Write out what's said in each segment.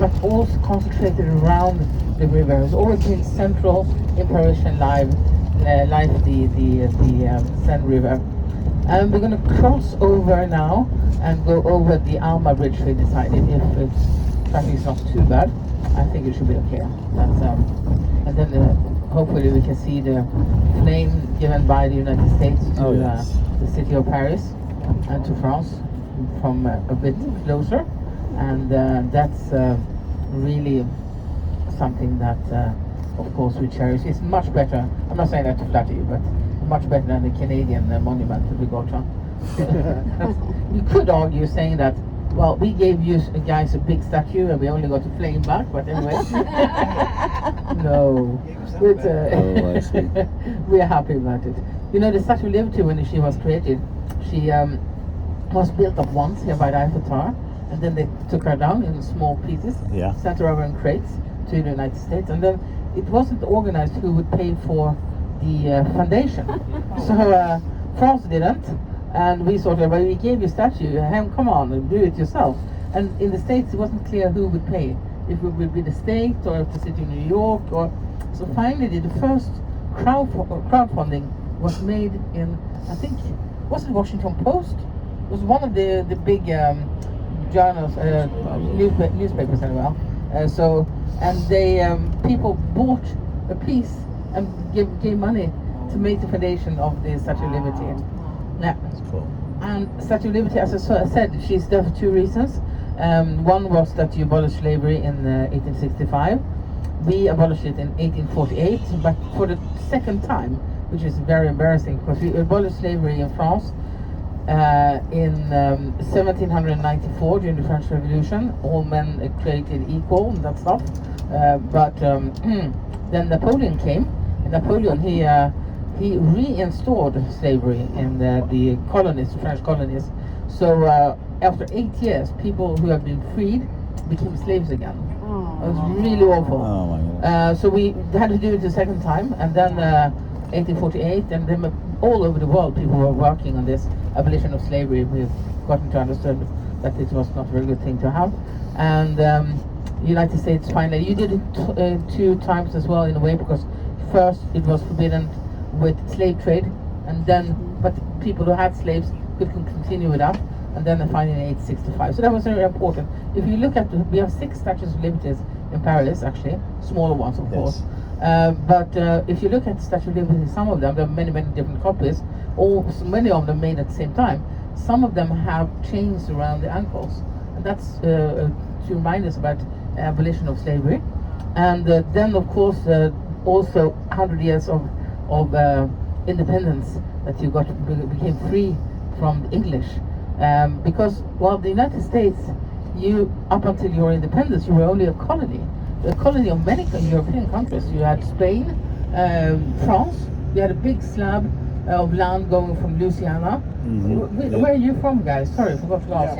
but also concentrated around the river. It's always been central in Parisian life, the Seine River. And we're going to cross over now and go over the Alma Bridge. We decided if traffic is not too bad, I think it should be okay. And then hopefully we can see the name given by the United States to the city of Paris and to France from a bit closer. And that's really something that, of course, we cherish. It's much better. I'm not saying that to flatter you, but much better than the Canadian monument that we got on. You could argue saying that, well, we gave you guys a big statue and we only got a flame back, but anyway. No. I see. We are happy about it. You know, the Statue of Liberty, when she was created, she was built up once here by the Eiffel Tower, and then they took her down in small pieces, sent her over in crates to the United States, and then it wasn't organized who would pay for the foundation. So France didn't, and we sort of, well, we gave you a statue, come on, do it yourself. And in the States, it wasn't clear who would pay, if it would be the state or if the city of New York. So finally, the first crowdfunding was made in, I think, was it Washington Post? It was one of the big journals, newspapers anyway. And they people bought a piece and gave money to make the foundation of the Statue of Liberty. Yeah. That's cool. And Statue of Liberty, as I said, she's there for two reasons. One was that you abolished slavery in 1865. We abolished it in 1848, but for the second time, which is very embarrassing, because we abolished slavery in France in 1794 during the French Revolution. All men created equal and that stuff. But then Napoleon came. And Napoleon, he reinstalled slavery in the colonies, French colonies. So after 8 years, people who have been freed became slaves again. It was really awful. Oh my God. So we had to do it the second time, and then 1848, and then all over the world people were working on this abolition of slavery. We've gotten to understand that it was not a very good thing to have. And United States finally, you did it 2 times as well in a way, because first it was forbidden with slave trade, and then but people who had slaves could continue with that, and then finally in 1865. So that was very important. If you look at, we have 6 statues of liberties in Paris, actually, smaller ones of course. But if you look at the Statue of Liberty, some of them, there are many different copies, or so many of them made at the same time. Some of them have chains around the ankles, and that's to remind us about abolition of slavery. And then of course also 100 years of independence, that you became free from the English, because the United States, you up until your independence, you were only a colony of many European countries. You had Spain, France. You had a big slab of land going from Louisiana. Mm-hmm. Where are you from, guys? Sorry, I forgot to ask.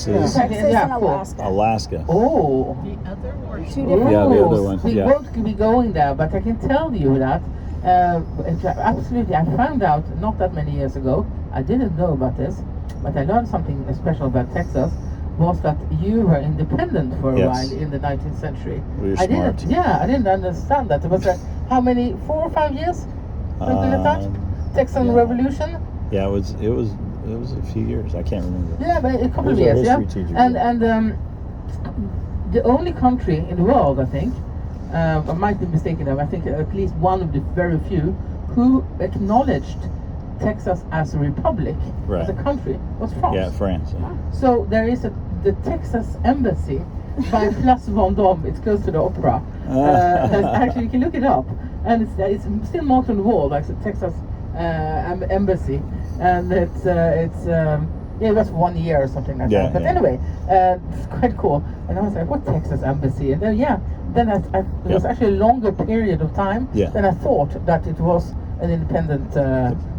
Texas. and Alaska. Alaska. Oh. The other or Oh, two different? Yeah, the other one, We yeah. won't be going there, but I can tell you that absolutely, I found out not that many years ago. I didn't know about this, but I learned something special about Texas. Was that you were independent for a while in the 19th century? We're I smart. I didn't understand that. It was how many, 4 or 5 years? Something like that. Texan Revolution. Yeah, it was a few years. I can't remember. Yeah, but a couple of There's a years. Yeah, history teacher. and the only country in the world, I think, I might be mistaken, I think at least one of the very few who acknowledged Texas as a republic, as a country, was France. Yeah, France. Yeah. So there is the Texas Embassy by Place Vendôme. It's close to the opera. Actually, you can look it up, and it's still marked on the wall, like the Texas Embassy, and it was 1 year or something like that. But anyway, it's quite cool. And I was like, what Texas Embassy? And then it was actually a longer period of time than I thought that it was an independent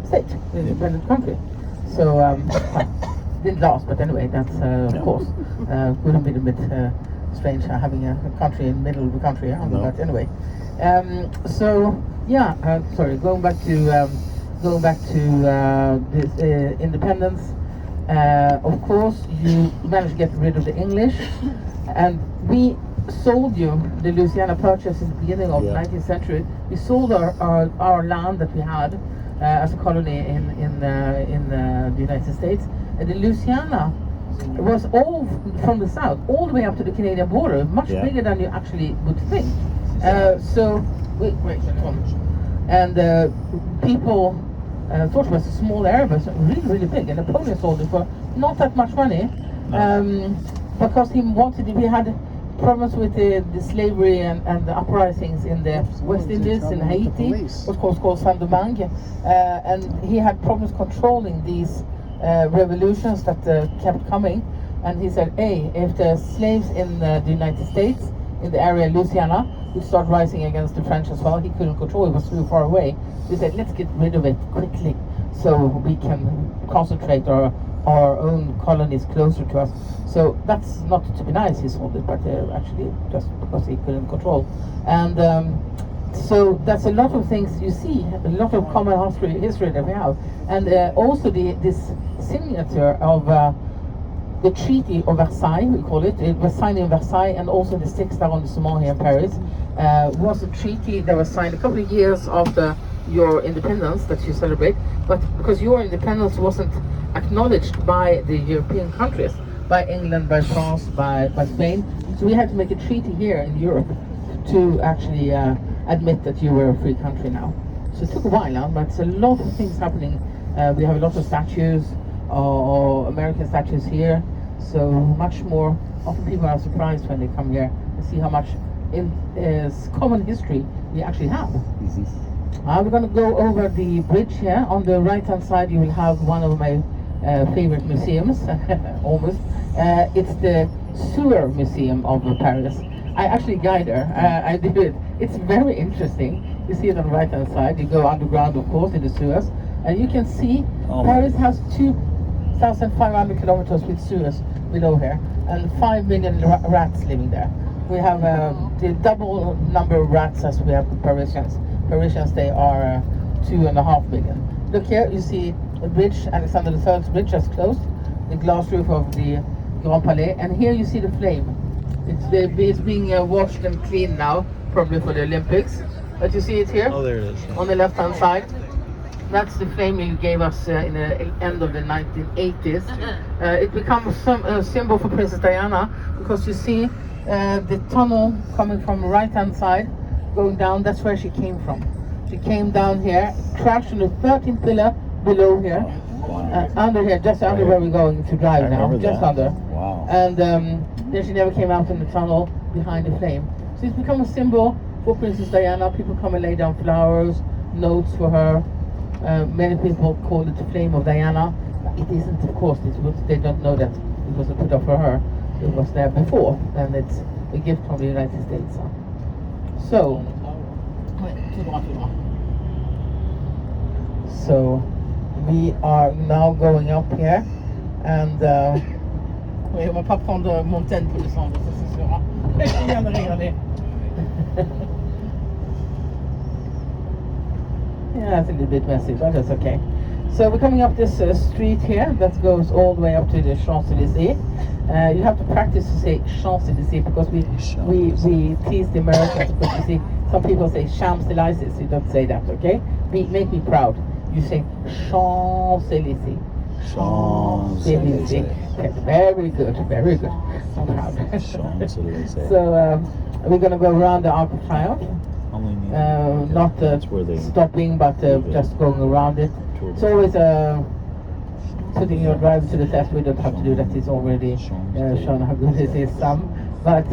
state, an independent country. So didn't last, but anyway, that's of course would have been a bit strange having a country in the middle of the country. But anyway, sorry, going back to this independence. Of course, you managed to get rid of the English, and we sold you the Louisiana Purchase in the beginning of the 19th century. We sold our land that we had as a colony in the United States. And the Louisiana was all from the south, all the way up to the Canadian border, much bigger than you actually would think. And people thought it was a small area, but it was really, really big. And Napoleon sold it for not that much money, because he had problems with the slavery and the uprisings in the West Indies, in Haiti, what's called Saint-Domingue, and he had problems controlling these revolutions that kept coming. And he said, hey, if the slaves in the United States, in the area of Louisiana, would start rising against the French as well, he couldn't control it, was too far away. He said, let's get rid of it quickly so we can concentrate our own colonies closer to us. So that's not to be nice, he sold it, but actually just because he couldn't control. And so that's a lot of things you see, a lot of common history that we have. And also this signature of the Treaty of Versailles, we call it. It was signed in Versailles, and also the 6th arrondissement here in Paris. Was a treaty that was signed a couple of years after your independence that you celebrate, but because your independence wasn't acknowledged by the European countries, by England, by France, by Spain, so we had to make a treaty here in Europe to actually admit that you were a free country now. So it took a while, but it's a lot of things happening. We have a lot of statues, or American statues here, so much more. Often people are surprised when they come here and see how much common history we actually have. We're going to go over the bridge here. On the right hand side you will have one of my favorite museums, almost. It's the Sewer Museum of Paris. I actually guide there. I did it. It's very interesting. You see it on the right hand side. You go underground, of course, in the sewers, and you can see Paris has 2,500 kilometers with sewers below here, and 5 million rats living there. We have the double number of rats as we have the Parisians. Parisians, they are 2.5 million. Look here, you see the bridge, Alexander III's bridge has closed, the glass roof of the Grand Palais, and here you see the flame. It's being washed and cleaned now, probably for the Olympics. But you see it here? Oh, there it is. On the left hand side. That's the flame you gave us in the end of the 1980s. It becomes a symbol for Princess Diana, because you see the tunnel coming from the right hand side, going down, that's where she came from. She came down here, crashed on the 13th pillar below here, under here, just under where we're going to drive now, just under. Wow. And then she never came out in the tunnel behind the flame. So it's become a symbol for Princess Diana. People come and lay down flowers, notes for her. Many people call it the Flame of Diana. It isn't, of course. They don't know that it wasn't put up for her. It was there before, and it's a gift from the United States. So we are now going up here, and oui, on va pas prendre Montaigne pour descendre, ça c'est sûr. Je viens de regarder. Yeah, it's a little bit messy, but that's okay. So we're coming up this street here that goes all the way up to the Champs-Élysées. You have to practice to say Champs-Élysées, because we tease the Americans, because you see some people say Champs-Élysées. You don't say that, okay? Make me proud. You say Champs-Élysées. Champs-Élysées. Okay, very good, very good. I'm proud. Champs-Élysées. So we're going to go around the Arc of Triumph. Not stopping, but just going around it. It's always putting your driver to the test. We don't have to do that. It's already shown how good it is some. But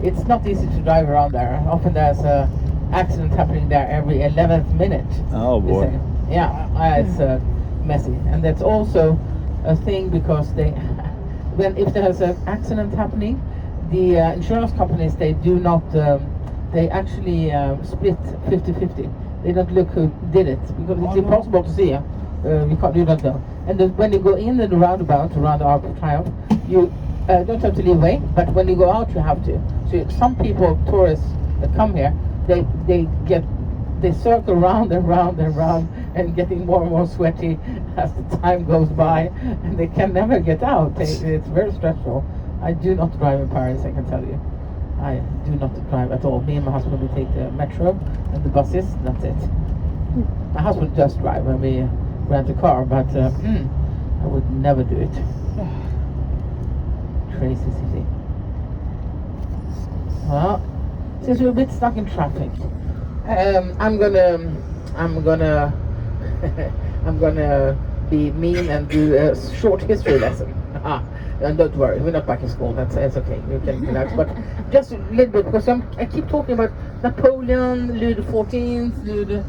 it's not easy to drive around there. Often there's an accident happening there every 11th minute. Oh boy. Yeah, it's messy. And that's also a thing, because if there's an accident happening, the insurance companies, they do not... they actually split 50-50. They don't look who did it, because it's impossible to see. You can't do that though. And when you go in the roundabout around the Arc of Triumph, you don't have to leave way, but when you go out, you have to. So some people, tourists that come here, they circle round and round and round, and getting more and more sweaty as the time goes by, and they can never get out. It's very stressful. I do not drive in Paris, I can tell you. I do not drive at all. Me and my husband, we take the metro and the buses. That's it. My husband does drive when we rent a car, but I would never do it. Crazy city. Well, since we're a bit stuck in traffic, I'm gonna I'm gonna be mean and do a short history lesson. And don't worry, we're not back in school. That's okay. You can relax. But just a little bit, because I keep talking about Napoleon, Louis the 14th, Louis the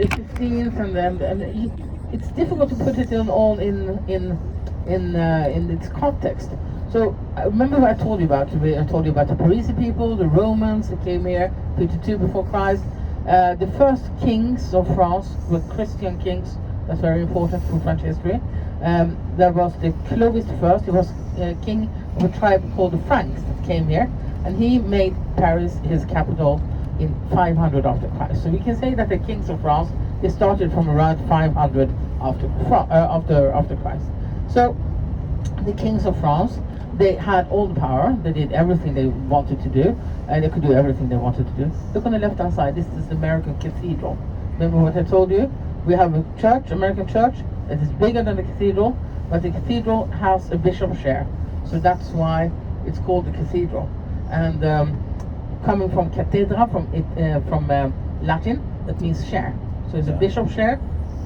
15th, and it's difficult to put it all in its context. So remember what I told you about? I told you about the Parisi people, the Romans that came here 52 before Christ. The first kings of France were Christian kings. That's very important for French history. There was the Clovis I. He was king of a tribe called the Franks that came here, and he made Paris his capital in 500 after Christ. So we can say that the kings of France, they started from around 500 after Christ. So the kings of France, they had all the power. They did everything they wanted to do, and they could do everything they wanted to do. Look on the left-hand side. This is the American Cathedral. Remember what I told you? We have a church, American church, that is bigger than the cathedral, but the cathedral has a bishop's chair. So that's why it's called the cathedral. And coming from cathedra, from Latin, that means chair. So it's a bishop's chair.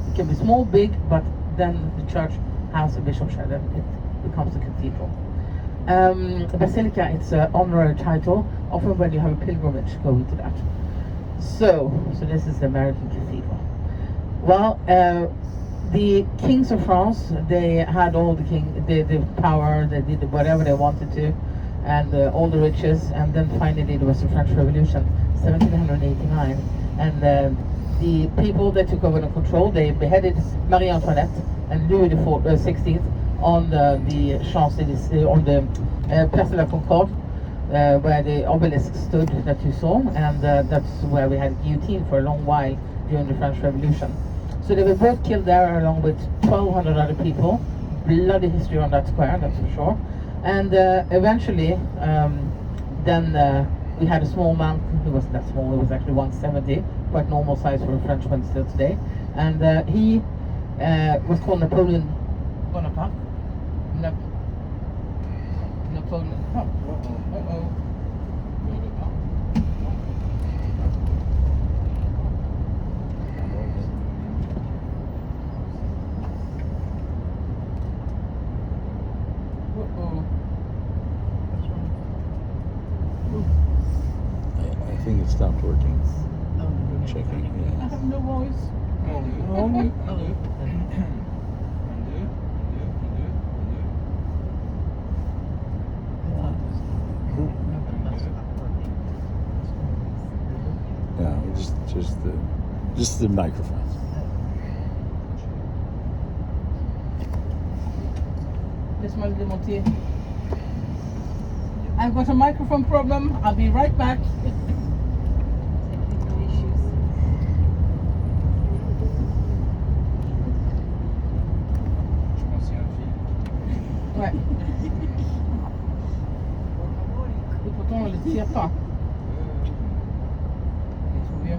It can be small, big, but then the church has a bishop's chair. Then it becomes a cathedral. Basilica, it's an honorary title. Often when you have a pilgrimage, go into that. So this is the American Cathedral. Well, the kings of France, they had all the power. They did whatever they wanted to, and all the riches. And then finally there was the French Revolution, 1789, and the people that took over the control, they beheaded Marie Antoinette and Louis the 16th on the Champs-Élysées, on the Place de la Concorde, where the obelisk stood that you saw, and that's where we had guillotine for a long while during the French Revolution. So they were both killed there along with 1,200 other people. Bloody history on that square, that's for sure. And eventually, then we had a small man who wasn't that small. He was actually 170, quite normal size for a Frenchman still today. And he was called Napoleon Bonaparte. Napoleon. Uh-oh. I think it stopped working. Checking. I have no voice. Hello. No, just the microphone. Laisse-moi le démonter. I've got a microphone problem. I'll be right back. Ouais. Et pourtant, on ne le tire pas. Il faut bien.